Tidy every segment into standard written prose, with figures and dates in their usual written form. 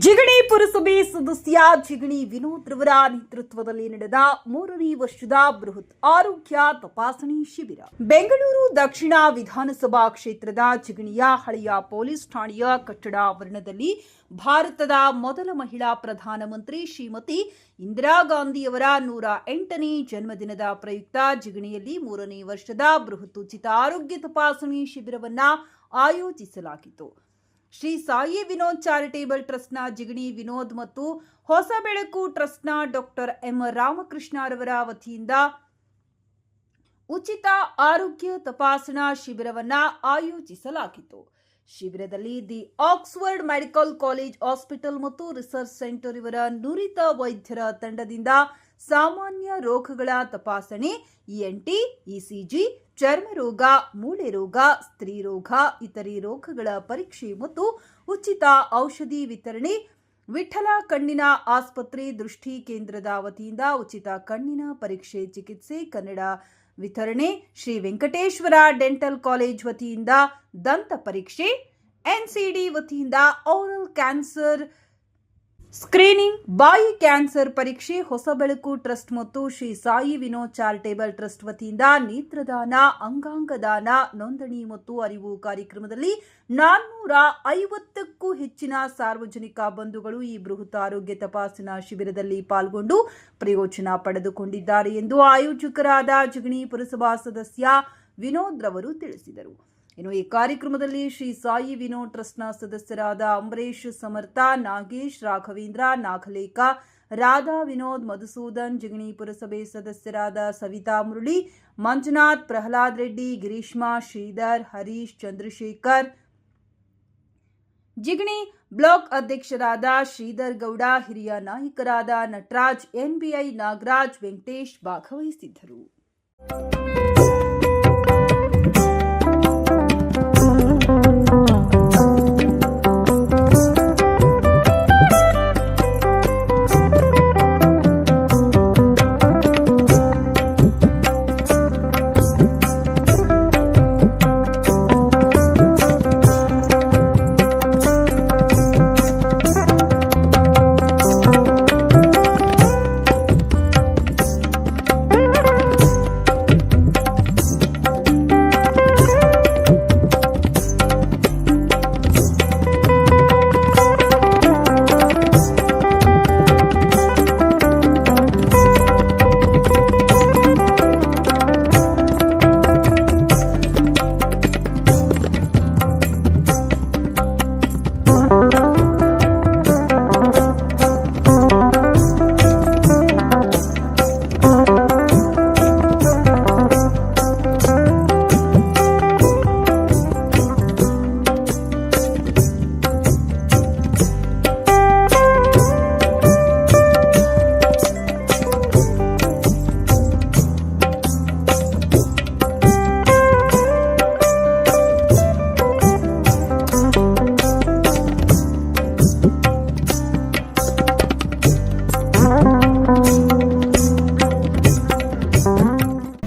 ಜಿಗಣಿ ಪುರಸಭೆ ಸದಸ್ಯ ಜಿಗಣಿ ವಿನೋದ್ ರವರ ನೇತೃತ್ವದಲ್ಲಿ ನಡೆದ 3ನೇ ವರ್ಷದ ಬೃಹತ್ ಆರೋಗ್ಯ ತಪಾಸಣೆ ಶಿಬಿರ. ಬೆಂಗಳೂರು ದಕ್ಷಿಣ ವಿಧಾನಸಭಾ ಕ್ಷೇತ್ರದ ಜಿಗಣಿಯ ಹಳೆಯ ಪೊಲೀಸ್ ಠಾಣೆಯ ಕಟ್ಟಡ ಆವರಣದಲ್ಲಿ ಭಾರತದ ಮೊದಲ ಮಹಿಳಾ ಪ್ರಧಾನಮಂತ್ರಿ ಶ್ರೀಮತಿ ಇಂದಿರಾ ಗಾಂಧಿಯವರ 108ನೇ ಜನ್ಮದಿನದ ಪ್ರಯುಕ್ತ ಜಿಗಣಿಯಲ್ಲಿ 3ನೇ ವರ್ಷದ ಬೃಹತ್ ಉಚಿತ ಆರೋಗ್ಯ ತಪಾಸಣೆ ಶಿಬಿರವನ್ನು ಆಯೋಜಿಸಲಾಗಿತ್ತು. ಶ್ರೀ ಸಾಯಿ ವಿನೋದ್ ಚಾರಿಟೇಬಲ್ ಟ್ರಸ್ಟ್ನ ಜಿಗಣಿ ವಿನೋದ್ ಮತ್ತು ಹೊಸ ಬೆಳಕು ಟ್ರಸ್ಟ್ನ ಡಾಕ್ಟರ್ ಎಂ ರಾಮಕೃಷ್ಣರವರ ವತಿಯಿಂದ ಉಚಿತ ಆರೋಗ್ಯ ತಪಾಸಣಾ ಶಿಬಿರವನ್ನು ಆಯೋಜಿಸಲಾಗಿತ್ತು. ಶಿಬಿರದಲ್ಲಿ the Oxford medical college hospital ಮತ್ತು ರಿಸರ್ಚ್ ಸೆಂಟರ್ ಇವರ ನುರಿತ ವೈದ್ಯರ ತಂಡದಿಂದ ಸಾಮಾನ್ಯ ರೋಗಗಳ ತಪಾಸಣೆ, ಇಎನ್ಟಿ, ಇಸಿಜಿ, ಚರ್ಮ ರೋಗ, ಮೂಳೆ ರೋಗ, ಸ್ತ್ರೀ ರೋಗ, ಇತರೆ ರೋಗಗಳ ಪರೀಕ್ಷೆ ಮತ್ತು ಉಚಿತ ಔಷಧಿ ವಿತರಣೆ, ವಿಠಲ ಕಣ್ಣಿನ ಆಸ್ಪತ್ರೆ ದೃಷ್ಟಿ ಕೇಂದ್ರದ ವತಿಯಿಂದ ಉಚಿತ ಕಣ್ಣಿನ ಪರೀಕ್ಷೆ ಚಿಕಿತ್ಸೆ, ಕನ್ನಡ ವಿತರಣೆ, ಶ್ರೀ ವೆಂಕಟೇಶ್ವರ ಡೆಂಟಲ್ ಕಾಲೇಜ್ ವತಿಯಿಂದ ದಂತ ಪರೀಕ್ಷೆ, ಎನ್ಸಿಡಿ ವತಿಯಿಂದ ಓರಲ್ ಕ್ಯಾನ್ಸರ್ ಸ್ಕ್ರೀನಿಂಗ್, ಬಾಯಿ ಕ್ಯಾನ್ಸರ್ ಪರೀಕ್ಷೆ, ಹೊಸ ಬೆಳಕು ಟ್ರಸ್ಟ್ ಮತ್ತು ಶ್ರೀ ಸಾಯಿ ವಿನೋದ್ ಚಾರಿಟೇಬಲ್ ಟ್ರಸ್ಟ್ ವತಿಯಿಂದ ನೇತ್ರದಾನ, ಅಂಗಾಂಗ ದಾನ, ನೋಂದಣಿ ಮತ್ತು ಅರಿವು ಕಾರ್ಯಕ್ರಮದಲ್ಲಿ 450ಕ್ಕೂ ಹೆಚ್ಚಿನ ಸಾರ್ವಜನಿಕ ಬಂಧುಗಳು ಈ ಬೃಹತ್ ಆರೋಗ್ಯ ತಪಾಸಣಾ ಶಿಬಿರದಲ್ಲಿ ಪಾಲ್ಗೊಂಡು ಪ್ರಯೋಜನ ಪಡೆದುಕೊಂಡಿದ್ದಾರೆ ಎಂದು ಆಯೋಜಕರಾದ ಜಿಗಣಿ ಪುರಸಭಾ ಸದಸ್ಯ ವಿನೋದ್ ರವರು ತಿಳಿಸಿದರು. ಇನ್ನು ಈ ಕಾರ್ಯಕ್ರಮದಲ್ಲಿ ಶ್ರೀ ಸಾಯಿ ವಿನೋದ್ ಟ್ರಸ್ಟ್ನ ಸದಸ್ಯರಾದ ಅಂಬರೀಶ್ ಸಮರ್ಥ, ನಾಗೇಶ್, ರಾಘವೇಂದ್ರ, ನಾಗಲೇಖ, ರಾಧಾ ವಿನೋದ್, ಮಧುಸೂದನ್, ಜಿಗಣಿ ಪುರಸಭೆ ಸದಸ್ಯರಾದ ಸವಿತಾ ಮುರಳಿ, ಮಂಜುನಾಥ್, ಪ್ರಹ್ಲಾದ್ ರೆಡ್ಡಿ, ಗಿರೀಶ್ಮಾ, ಶ್ರೀಧರ್, ಹರೀಶ್, ಚಂದ್ರಶೇಖರ್, ಜಿಗಣಿ ಬ್ಲಾಕ್ ಅಧ್ಯಕ್ಷರಾದ ಶ್ರೀಧರ್ ಗೌಡ, ಹಿರಿಯ ನಾಯಕರಾದ ನಟರಾಜ್, ಎನ್ಬಿಐ ನಾಗರಾಜ್, ವೆಂಕಟೇಶ್ ಭಾಗವಹಿಸಿದ್ದರು.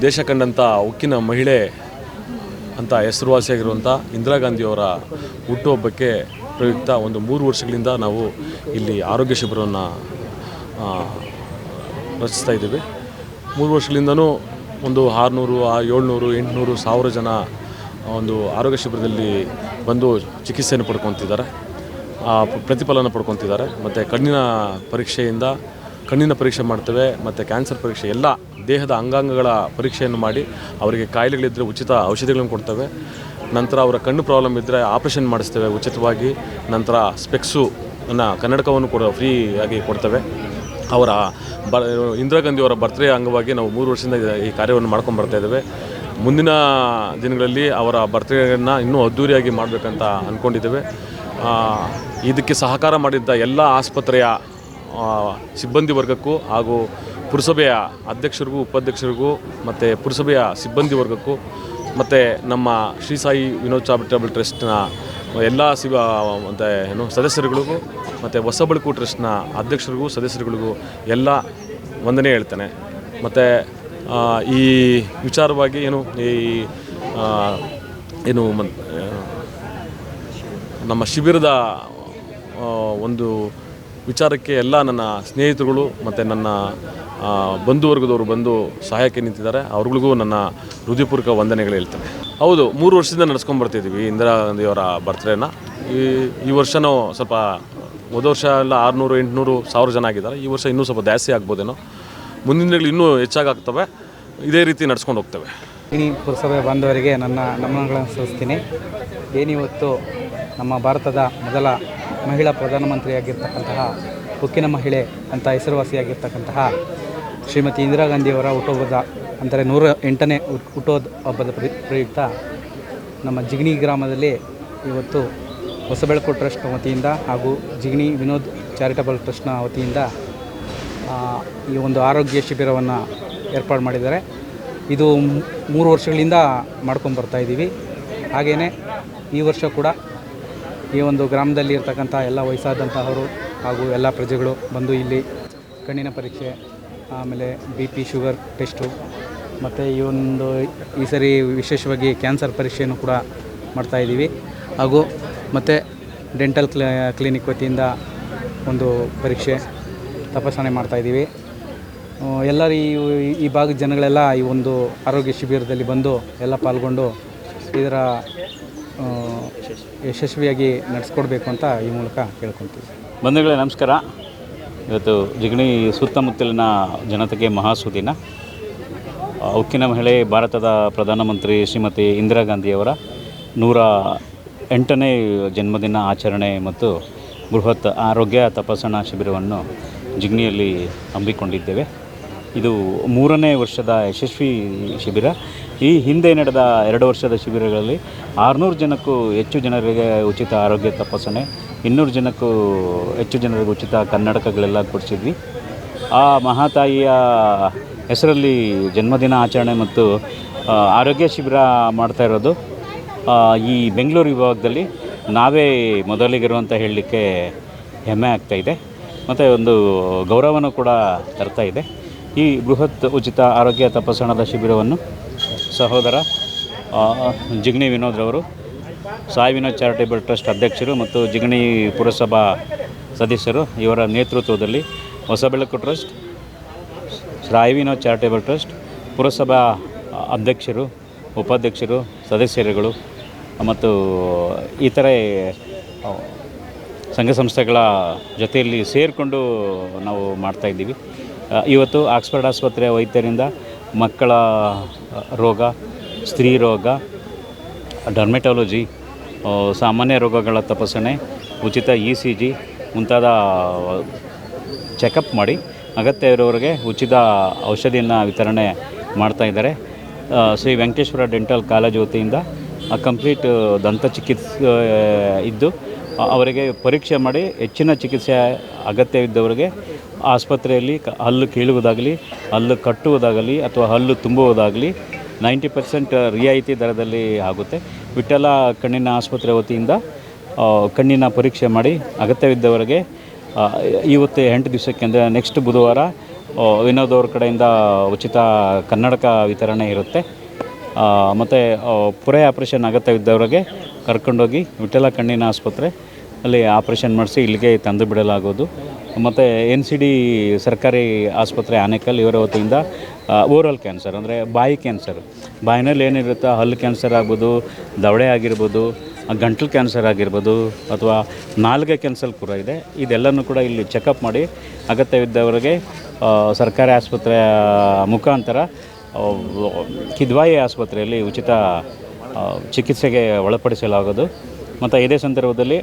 ದೇಶ ಕಂಡಂಥ ಉಕ್ಕಿನ ಮಹಿಳೆ ಅಂತ ಹೆಸರುವಾಸಿಯಾಗಿರುವಂಥ ಇಂದಿರಾ ಗಾಂಧಿಯವರ ಹುಟ್ಟುಹಬ್ಬಕ್ಕೆ ಪ್ರಯುಕ್ತ ಒಂದು 3 ವರ್ಷಗಳಿಂದ ನಾವು ಇಲ್ಲಿ ಆರೋಗ್ಯ ಶಿಬಿರವನ್ನು ರಚಿಸ್ತಾ ಇದ್ದೀವಿ. 3 ವರ್ಷಗಳಿಂದನೂ ಒಂದು 600, 700, 800, 1000 ಜನ ಒಂದು ಆರೋಗ್ಯ ಶಿಬಿರದಲ್ಲಿ ಬಂದು ಚಿಕಿತ್ಸೆಯನ್ನು ಪಡ್ಕೊತಿದ್ದಾರೆ, ಪ್ರತಿಫಲನ ಪಡ್ಕೊತಿದ್ದಾರೆ. ಮತ್ತು ಕಣ್ಣಿನ ಪರೀಕ್ಷೆ ಮಾಡ್ತೇವೆ, ಮತ್ತು ಕ್ಯಾನ್ಸರ್ ಪರೀಕ್ಷೆ, ಎಲ್ಲ ದೇಹದ ಅಂಗಾಂಗಗಳ ಪರೀಕ್ಷೆಯನ್ನು ಮಾಡಿ ಅವರಿಗೆ ಕಾಯಿಲೆಗಳಿದ್ದರೆ ಉಚಿತ ಔಷಧಿಗಳನ್ನು ಕೊಡ್ತೇವೆ. ನಂತರ ಅವರ ಕಣ್ಣು ಪ್ರಾಬ್ಲಮ್ ಇದ್ದರೆ ಆಪ್ರೇಷನ್ ಮಾಡಿಸ್ತೇವೆ ಉಚಿತವಾಗಿ. ನಂತರ ಕನ್ನಡಕವನ್ನು ಕೂಡ ಫ್ರೀಯಾಗಿ ಕೊಡ್ತೇವೆ. ಇಂದಿರಾ ಗಾಂಧಿಯವರ ಬರ್ತ್ಡೇ ಅಂಗವಾಗಿ ನಾವು 3 ವರ್ಷದಿಂದ ಈ ಕಾರ್ಯವನ್ನು ಮಾಡ್ಕೊಂಡು ಬರ್ತಾ ಇದ್ದೇವೆ. ಮುಂದಿನ ದಿನಗಳಲ್ಲಿ ಅವರ ಬರ್ತ್ಡೇಯನ್ನು ಇನ್ನೂ ಅದ್ಧೂರಿಯಾಗಿ ಮಾಡಬೇಕಂತ ಅಂದ್ಕೊಂಡಿದ್ದೇವೆ. ಇದಕ್ಕೆ ಸಹಕಾರ ಮಾಡಿದ್ದ ಎಲ್ಲ ಆಸ್ಪತ್ರೆಯ ಸಿಬ್ಬಂದಿ ವರ್ಗಕ್ಕೂ ಹಾಗೂ ಪುರಸಭೆಯ ಅಧ್ಯಕ್ಷರಿಗೂ, ಉಪಾಧ್ಯಕ್ಷರಿಗೂ, ಮತ್ತು ಪುರಸಭೆಯ ಸಿಬ್ಬಂದಿ ವರ್ಗಕ್ಕೂ, ಮತ್ತು ನಮ್ಮ ಶ್ರೀ ಸಾಯಿ ವಿನೋದ್ ಚಾರಿಟೇಬಲ್ ಟ್ರಸ್ಟ್ನ ಎಲ್ಲ ಸದಸ್ಯರುಗಳಿಗೂ, ಮತ್ತು ಹೊಸ ಬೆಳಕು ಟ್ರಸ್ಟ್ನ ಅಧ್ಯಕ್ಷರಿಗೂ, ಸದಸ್ಯರುಗಳಿಗೂ ಎಲ್ಲ ವಂದನೆ ಹೇಳ್ತೇನೆ. ಮತ್ತು ಈ ವಿಚಾರವಾಗಿ ನಮ್ಮ ಶಿಬಿರದ ಒಂದು ವಿಚಾರಕ್ಕೆ ಎಲ್ಲ ನನ್ನ ಸ್ನೇಹಿತರುಗಳು ಮತ್ತು ನನ್ನ ಬಂಧುವರ್ಗದವರು ಬಂದು ಸಹಾಯಕ್ಕೆ ನಿಂತಿದ್ದಾರೆ. ಅವ್ರಿಗಳಿಗೂ ನನ್ನ ಹೃದಯಪೂರ್ವಕ ವಂದನೆಗಳು ಹೇಳ್ತೇನೆ. ಹೌದು, 3 ವರ್ಷದಿಂದ ನಡೆಸ್ಕೊಂಡ್ಬರ್ತಿದ್ದೀವಿ ಇಂದಿರಾ ಗಾಂಧಿಯವರ ಬರ್ತ್ಡೇನ. ಈ ವರ್ಷವೂ ಸ್ವಲ್ಪ ಹೋದ ವರ್ಷ ಎಲ್ಲ 600, 800, 1000 ಜನ ಆಗಿದ್ದಾರೆ. ಈ ವರ್ಷ ಇನ್ನೂ ಸ್ವಲ್ಪ ಜಾಸ್ತಿ ಆಗ್ಬೋದೇನೋ. ಮುಂದಿನ ದಿನಗಳು ಇನ್ನೂ ಹೆಚ್ಚಾಗ್ತವೆ. ಇದೇ ರೀತಿ ನಡ್ಸ್ಕೊಂಡು ಹೋಗ್ತೇವೆ. ಪುರಸಭೆ ಬಾಂಧವರಿಗೆ ನನ್ನ ನಮನಗಳನ್ನು ಸಲ್ಲಿಸ್ತೀನಿ. ಏನಿವತ್ತು ನಮ್ಮ ಭಾರತದ ಮೊದಲ ಮಹಿಳಾ ಪ್ರಧಾನಮಂತ್ರಿಯಾಗಿರ್ತಕ್ಕಂತಹ ಉಕ್ಕಿನ ಮಹಿಳೆ ಅಂತ ಹೆಸರುವಾಸಿಯಾಗಿರ್ತಕ್ಕಂತಹ ಶ್ರೀಮತಿ ಇಂದಿರಾ ಗಾಂಧಿಯವರ ಹುಟ್ಟುಹಬ್ಬದ ಅಂದರೆ 108ನೇ ಹುಟ್ಟುಹಬ್ಬದ ಪ್ರಯುಕ್ತ ನಮ್ಮ ಜಿಗಣಿ ಗ್ರಾಮದಲ್ಲಿ ಇವತ್ತು ಹೊಸಬೆಳಕು ಟ್ರಸ್ಟ್ ವತಿಯಿಂದ ಹಾಗೂ ಜಿಗಣಿ ವಿನೋದ್ ಚಾರಿಟಬಲ್ ಟ್ರಸ್ಟ್ನ ವತಿಯಿಂದ ಈ ಒಂದು ಆರೋಗ್ಯ ಶಿಬಿರವನ್ನು ಏರ್ಪಾಡು ಮಾಡಿದ್ದಾರೆ. ಇದು 3 ವರ್ಷಗಳಿಂದ ಮಾಡ್ಕೊಂಬರ್ತಾಯಿದ್ದೀವಿ. ಹಾಗೆಯೇ ಈ ವರ್ಷ ಕೂಡ ಈ ಒಂದು ಗ್ರಾಮದಲ್ಲಿ ಇರ್ತಕ್ಕಂಥ ಎಲ್ಲ ವಯಸ್ಸಾದಂತಹವರು ಹಾಗೂ ಎಲ್ಲ ಪ್ರಜೆಗಳು ಬಂದು ಇಲ್ಲಿ ಕಣ್ಣಿನ ಪರೀಕ್ಷೆ, ಆಮೇಲೆ BP, ಶುಗರ್ ಟೆಸ್ಟು ಮತ್ತು ಈ ಸರಿ ವಿಶೇಷವಾಗಿ ಕ್ಯಾನ್ಸರ್ ಪರೀಕ್ಷೆಯನ್ನು ಕೂಡ ಮಾಡ್ತಾಯಿದ್ದೀವಿ. ಹಾಗೂ ಮತ್ತು ಡೆಂಟಲ್ ಕ್ಲಿನಿಕ್ ವತಿಯಿಂದ ಒಂದು ಪರೀಕ್ಷೆ ತಪಾಸಣೆ ಮಾಡ್ತಾಯಿದ್ದೀವಿ. ಎಲ್ಲರೂ ಈ ಭಾಗದ ಜನಗಳೆಲ್ಲ ಈ ಒಂದು ಆರೋಗ್ಯ ಶಿಬಿರದಲ್ಲಿ ಬಂದು ಎಲ್ಲ ಪಾಲ್ಗೊಂಡು ಇದರ ಯಶಸ್ವಿಯಾಗಿ ನಡೆಸ್ಕೊಡ್ಬೇಕು ಅಂತ ಈ ಮೂಲಕ ಕೇಳ್ಕೊತೀವಿ. ಬಂಧುಗಳೇ ನಮಸ್ಕಾರ. ಇವತ್ತು ಜಿಗಣಿ ಸುತ್ತಮುತ್ತಲಿನ ಜನತೆಗೆ ಮಹಾಸುದಿನ. ಉಕ್ಕಿನ ಮಹಿಳೆ ಭಾರತದ ಪ್ರಧಾನಮಂತ್ರಿ ಶ್ರೀಮತಿ ಇಂದಿರಾ ಗಾಂಧಿಯವರ 108ನೇ ಜನ್ಮದಿನ ಆಚರಣೆ ಮತ್ತು ಬೃಹತ್ ಆರೋಗ್ಯ ತಪಾಸಣಾ ಶಿಬಿರವನ್ನು ಜಿಗಣಿಯಲ್ಲಿ ಹಮ್ಮಿಕೊಂಡಿದ್ದೇವೆ. ಇದು 3ನೇ ವರ್ಷದ ಯಶಸ್ವಿ ಶಿಬಿರ. ಈ ಹಿಂದೆ ನಡೆದ 2 ವರ್ಷದ ಶಿಬಿರಗಳಲ್ಲಿ 600 ಜನಕ್ಕೂ ಹೆಚ್ಚು ಜನರಿಗೆ ಉಚಿತ ಆರೋಗ್ಯ ತಪಾಸಣೆ, 200 ಜನಕ್ಕೂ ಹೆಚ್ಚು ಜನರಿಗೆ ಉಚಿತ ಕನ್ನಡಕಗಳೆಲ್ಲ ಕೊಡಿಸಿದ್ವಿ. ಆ ಮಹಾತಾಯಿಯ ಹೆಸರಲ್ಲಿ ಜನ್ಮದಿನ ಆಚರಣೆ ಮತ್ತು ಆರೋಗ್ಯ ಶಿಬಿರ ಮಾಡ್ತಾ ಇರೋದು ಈ ಬೆಂಗಳೂರು ವಿಭಾಗದಲ್ಲಿ ನಾವೇ ಮೊದಲಿಗಿರುವಂತ ಹೇಳಲಿಕ್ಕೆ ಹೆಮ್ಮೆ ಆಗ್ತಾಯಿದೆ ಮತ್ತು ಒಂದು ಗೌರವನೂ ಕೂಡ ತರ್ತಾ ಇದೆ. ಈ ಬೃಹತ್ ಉಚಿತ ಆರೋಗ್ಯ ತಪಾಸಣಾ ಶಿಬಿರವನ್ನು ಸಹೋದರ ಜಿಗಣಿ ವಿನೋದ್ರವರು, ಸಾಯಿ ವಿನೋದ್ ಚಾರಿಟೇಬಲ್ ಟ್ರಸ್ಟ್ ಅಧ್ಯಕ್ಷರು ಮತ್ತು ಜಿಗಣಿ ಪುರಸಭಾ ಸದಸ್ಯರು ಇವರ ನೇತೃತ್ವದಲ್ಲಿ Hosabelaku trust, Sai Vinod charitable trust, ಪುರಸಭಾ ಅಧ್ಯಕ್ಷರು, ಉಪಾಧ್ಯಕ್ಷರು, ಸದಸ್ಯರುಗಳು ಮತ್ತು ಇತರೆ ಸಂಘ ಸಂಸ್ಥೆಗಳ ಜೊತೆಯಲ್ಲಿ ಸೇರಿಕೊಂಡು ನಾವು ಮಾಡ್ತಾಯಿದ್ದೀವಿ. ಇವತ್ತು ಆಕ್ಸ್ಫರ್ಡ್ ಆಸ್ಪತ್ರೆಯ ವೈದ್ಯರಿಂದ ಮಕ್ಕಳ ರೋಗ, ಸ್ತ್ರೀ ರೋಗ, ಡರ್ಮೆಟಾಲಜಿ, ಸಾಮಾನ್ಯ ರೋಗಗಳ ತಪಾಸಣೆ, ಉಚಿತ ECG ಮುಂತಾದ ಚೆಕಪ್ ಮಾಡಿ ಅಗತ್ಯ ಇರೋರಿಗೆ ಉಚಿತ ಔಷಧಿಯನ್ನು ವಿತರಣೆ ಮಾಡ್ತಾಯಿದ್ದಾರೆ. ಶ್ರೀ ವೆಂಕಟೇಶ್ವರ ಡೆಂಟಲ್ ಕಾಲೇಜು ವತಿಯಿಂದ ಕಂಪ್ಲೀಟ್ ದಂತ ಚಿಕಿತ್ಸೆ ಇದ್ದು ಅವರಿಗೆ ಪರೀಕ್ಷೆ ಮಾಡಿ ಹೆಚ್ಚಿನ ಚಿಕಿತ್ಸೆ ಅಗತ್ಯವಿದ್ದವರಿಗೆ ಆಸ್ಪತ್ರೆಯಲ್ಲಿ ಹಲ್ಲು ಕೀಳುವುದಾಗಲಿ, ಹಲ್ಲು ಕಟ್ಟುವುದಾಗಲಿ ಅಥವಾ ಹಲ್ಲು ತುಂಬುವುದಾಗಲಿ 90% ರಿಯಾಯಿತಿ ದರದಲ್ಲಿ ಆಗುತ್ತೆ. ವಿಠಲ ಕಣ್ಣಿನ ಆಸ್ಪತ್ರೆ ವತಿಯಿಂದ ಕಣ್ಣಿನ ಪರೀಕ್ಷೆ ಮಾಡಿ ಅಗತ್ಯವಿದ್ದವರಿಗೆ ಇವತ್ತು 8 ದಿವಸಕ್ಕೆ ಅಂದರೆ ನೆಕ್ಸ್ಟ್ ಬುಧವಾರ ವಿನೋದ್ ಅವ್ರ ಕಡೆಯಿಂದ ಉಚಿತ ಕನ್ನಡಕ ವಿತರಣೆ ಇರುತ್ತೆ. ಮತ್ತು ಪುರೆ ಆಪ್ರೇಷನ್ ಅಗತ್ಯವಿದ್ದವರಿಗೆ ಕರ್ಕೊಂಡೋಗಿ ವಿಠಲ ಕಣ್ಣಿನ ಆಸ್ಪತ್ರೆ ಅಲ್ಲಿ ಆಪ್ರೇಷನ್ ಮಾಡಿಸಿ ಇಲ್ಲಿಗೆ ತಂದು ಬಿಡಲಾಗೋದು. ಮತ್ತು NCD ಸರ್ಕಾರಿ ಆಸ್ಪತ್ರೆ ಆನೇಕಲ್ ಇವರ ವತಿಯಿಂದ ಓರಲ್ ಕ್ಯಾನ್ಸರ್ ಅಂದರೆ ಬಾಯಿ ಕ್ಯಾನ್ಸರ್, ಬಾಯಿನಲ್ಲಿ ಏನಿರುತ್ತೋ ಹಲ್ಲು ಕ್ಯಾನ್ಸರ್ ಆಗ್ಬೋದು, ದವಡೆ ಆಗಿರ್ಬೋದು, ಗಂಟಲು ಕ್ಯಾನ್ಸರ್ ಆಗಿರ್ಬೋದು ಅಥವಾ ನಾಲಿಗೆ ಕ್ಯಾನ್ಸರ್ ಕೂಡ ಇದೆ. ಇದೆಲ್ಲನೂ ಕೂಡ ಇಲ್ಲಿ ಚೆಕಪ್ ಮಾಡಿ ಅಗತ್ಯವಿದ್ದವರಿಗೆ ಸರ್ಕಾರಿ ಆಸ್ಪತ್ರೆಯ ಮುಖಾಂತರ ಕಿದ್ವಾಯಿ ಆಸ್ಪತ್ರೆಯಲ್ಲಿ ಉಚಿತ ಚಿಕಿತ್ಸೆಗೆ ಒಳಪಡಿಸಲಾಗೋದು. ಮತ್ತು ಇದೇ ಸಂದರ್ಭದಲ್ಲಿ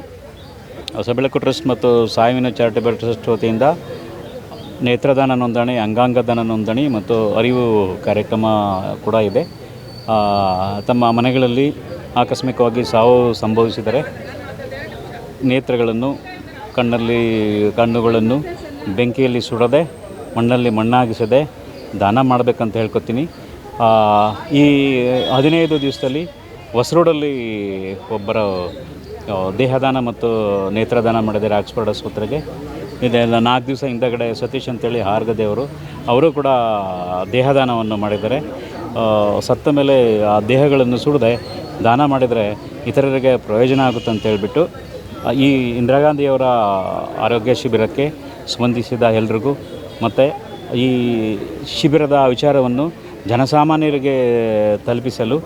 ಹೊಸಬೆಳಕು ಟ್ರಸ್ಟ್ ಮತ್ತು ಸಾಯಿ ವಿನೋದ್ ಚಾರಿಟೇಬಲ್ ಟ್ರಸ್ಟ್ ವತಿಯಿಂದ ನೇತ್ರದಾನ ನೋಂದಣಿ, ಅಂಗಾಂಗ ದಾನ ನೋಂದಣಿ ಮತ್ತು ಅರಿವು ಕಾರ್ಯಕ್ರಮ ಕೂಡ ಇದೆ. ತಮ್ಮ ಮನೆಗಳಲ್ಲಿ ಆಕಸ್ಮಿಕವಾಗಿ ಸಾವು ಸಂಭವಿಸಿದರೆ ನೇತ್ರಗಳನ್ನು, ಕಣ್ಣುಗಳನ್ನು ಬೆಂಕಿಯಲ್ಲಿ ಸುಡದೆ, ಮಣ್ಣಲ್ಲಿ ಮಣ್ಣಾಗಿಸದೆ ದಾನ ಮಾಡಬೇಕಂತ ಹೇಳ್ಕೊತೀನಿ. ಈ 15 ದಿವಸದಲ್ಲಿ ಹೊಸರೋಡಲ್ಲಿ ಒಬ್ಬರ ದೇಹದಾನ ಮತ್ತು ನೇತ್ರದಾನ ಮಾಡಿದ್ದಾರೆ ಆಕ್ಸ್ಫರ್ಡ್ ಆಸ್ಪತ್ರೆಗೆ. ಇದೆಲ್ಲ 4 ದಿವಸ ಹಿಂದಗಡೆ ಸತೀಶ್ ಅಂತೇಳಿ ಹಾರ್ಗದೇವರು ಅವರು ಕೂಡ ದೇಹದಾನವನ್ನು ಮಾಡಿದ್ದಾರೆ. ಸತ್ತ ಮೇಲೆ ಆ ದೇಹಗಳನ್ನು ಸುಡದೆ ದಾನ ಮಾಡಿದರೆ ಇತರರಿಗೆ ಪ್ರಯೋಜನ ಆಗುತ್ತೆ ಅಂತ ಹೇಳ್ಬಿಟ್ಟು ಈ ಇಂದಿರಾ ಗಾಂಧಿಯವರ ಆರೋಗ್ಯ ಶಿಬಿರಕ್ಕೆ ಸ್ಪಂದಿಸಿದ ಎಲ್ರಿಗೂ ಮತ್ತು ಈ ಶಿಬಿರದ ವಿಚಾರವನ್ನು ಜನಸಾಮಾನ್ಯರಿಗೆ ತಲುಪಿಸಲು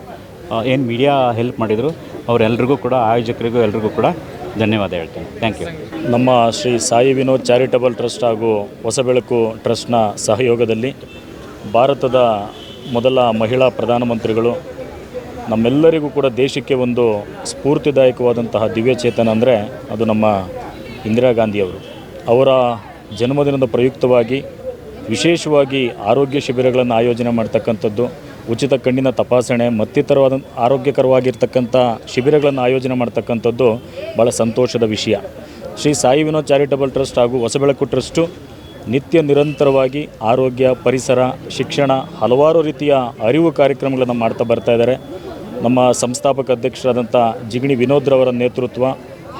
ಏನು ಮೀಡಿಯಾ ಹೆಲ್ಪ್ ಮಾಡಿದರು ಅವರೆಲ್ಲರಿಗೂ ಕೂಡ, ಆಯೋಜಕರಿಗೂ ಎಲ್ರಿಗೂ ಕೂಡ ಧನ್ಯವಾದ ಹೇಳ್ತೇನೆ. Thank you. ನಮ್ಮ ಶ್ರೀ ಸಾಯಿ ವಿನೋದ್ ಚಾರಿಟಬಲ್ ಟ್ರಸ್ಟ್ ಹಾಗೂ ಹೊಸಬೆಳಕು ಟ್ರಸ್ಟ್ನ ಸಹಯೋಗದಲ್ಲಿ ಭಾರತದ ಮೊದಲ ಮಹಿಳಾ ಪ್ರಧಾನಮಂತ್ರಿಗಳು, ನಮ್ಮೆಲ್ಲರಿಗೂ ಕೂಡ ದೇಶಕ್ಕೆ ಒಂದು ಸ್ಫೂರ್ತಿದಾಯಕವಾದಂತಹ ದಿವ್ಯಚೇತನ ಅಂದರೆ ಅದು ನಮ್ಮ ಇಂದಿರಾ ಗಾಂಧಿಯವರು. ಅವರ ಜನ್ಮದಿನದ ಪ್ರಯುಕ್ತವಾಗಿ ವಿಶೇಷವಾಗಿ ಆರೋಗ್ಯ ಶಿಬಿರಗಳನ್ನು ಆಯೋಜನೆ ಮಾಡ್ತಕ್ಕಂಥದ್ದು, ಉಚಿತ ಕಣ್ಣಿನ ತಪಾಸಣೆ ಮತ್ತಿತರವಾದ ಆರೋಗ್ಯಕರವಾಗಿರ್ತಕ್ಕಂಥ ಶಿಬಿರಗಳನ್ನು ಆಯೋಜನೆ ಮಾಡ್ತಕ್ಕಂಥದ್ದು ಭಾಳ ಸಂತೋಷದ ವಿಷಯ. ಶ್ರೀ ಸಾಯಿ ವಿನೋದ್ ಚಾರಿಟಬಲ್ ಟ್ರಸ್ಟ್ ಹಾಗೂ ಹೊಸಬೆಳಕು ಟ್ರಸ್ಟು ನಿತ್ಯ ನಿರಂತರವಾಗಿ ಆರೋಗ್ಯ, ಪರಿಸರ, ಶಿಕ್ಷಣ ಹಲವಾರು ರೀತಿಯ ಅರಿವು ಕಾರ್ಯಕ್ರಮಗಳನ್ನು ಮಾಡ್ತಾ ಬರ್ತಾ ಇದ್ದಾರೆ. ನಮ್ಮ ಸಂಸ್ಥಾಪಕ ಅಧ್ಯಕ್ಷರಾದಂಥ ಜಿಗಣಿ ವಿನೋದ್ರವರ ನೇತೃತ್ವ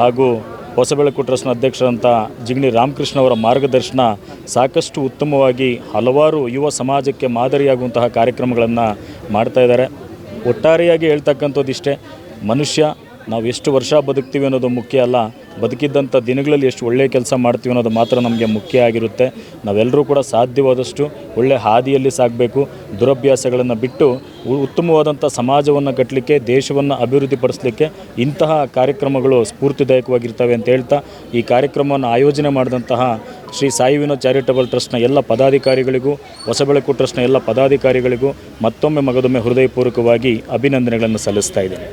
ಹಾಗೂ ಹೊಸಬೆಳಕು ಟ್ರಸ್ಟ್ನ ಅಧ್ಯಕ್ಷರಾದಂಥ ಜಿಗಣಿ ರಾಮಕೃಷ್ಣ ಅವರ ಮಾರ್ಗದರ್ಶನ ಸಾಕಷ್ಟು ಉತ್ತಮವಾಗಿ ಹಲವಾರು ಯುವ ಸಮಾಜಕ್ಕೆ ಮಾದರಿಯಾಗುವಂತಹ ಕಾರ್ಯಕ್ರಮಗಳನ್ನು ಮಾಡ್ತಾ ಇದ್ದಾರೆ. ಒಟ್ಟಾರೆಯಾಗಿ ಹೇಳ್ತಕ್ಕಂಥದ್ದು ಇಷ್ಟೇ, ಮನುಷ್ಯ ನಾವು ಎಷ್ಟು ವರ್ಷ ಬದುಕ್ತೀವಿ ಅನ್ನೋದು ಮುಖ್ಯ ಅಲ್ಲ, ಬದುಕಿದ್ದಂಥ ದಿನಗಳಲ್ಲಿ ಎಷ್ಟು ಒಳ್ಳೆಯ ಕೆಲಸ ಮಾಡ್ತೀವಿ ಅನ್ನೋದು ಮಾತ್ರ ನಮಗೆ ಮುಖ್ಯ ಆಗಿರುತ್ತೆ. ನಾವೆಲ್ಲರೂ ಕೂಡ ಸಾಧ್ಯವಾದಷ್ಟು ಒಳ್ಳೆಯ ಹಾದಿಯಲ್ಲಿ ಸಾಗಬೇಕು, ದುರಭ್ಯಾಸಗಳನ್ನು ಬಿಟ್ಟು ಉತ್ತಮವಾದಂಥ ಸಮಾಜವನ್ನು ಕಟ್ಟಲಿಕ್ಕೆ, ದೇಶವನ್ನು ಅಭಿವೃದ್ಧಿಪಡಿಸಲಿಕ್ಕೆ ಇಂತಹ ಕಾರ್ಯಕ್ರಮಗಳು ಸ್ಫೂರ್ತಿದಾಯಕವಾಗಿರ್ತವೆ ಅಂತ ಹೇಳ್ತಾ, ಈ ಕಾರ್ಯಕ್ರಮವನ್ನು ಆಯೋಜನೆ ಮಾಡಿದಂತಹ ಶ್ರೀ ಸಾಯಿ ವಿನೋದ್ ಚಾರಿಟಬಲ್ ಟ್ರಸ್ಟ್ನ ಎಲ್ಲ ಪದಾಧಿಕಾರಿಗಳಿಗೂ, ಹೊಸಬೆಳಕು ಟ್ರಸ್ಟ್ನ ಎಲ್ಲ ಪದಾಧಿಕಾರಿಗಳಿಗೂ ಮತ್ತೊಮ್ಮೆ ಮಗದೊಮ್ಮೆ ಹೃದಯಪೂರ್ವಕವಾಗಿ ಅಭಿನಂದನೆಗಳನ್ನು ಸಲ್ಲಿಸ್ತಾ ಇದ್ದೇನೆ.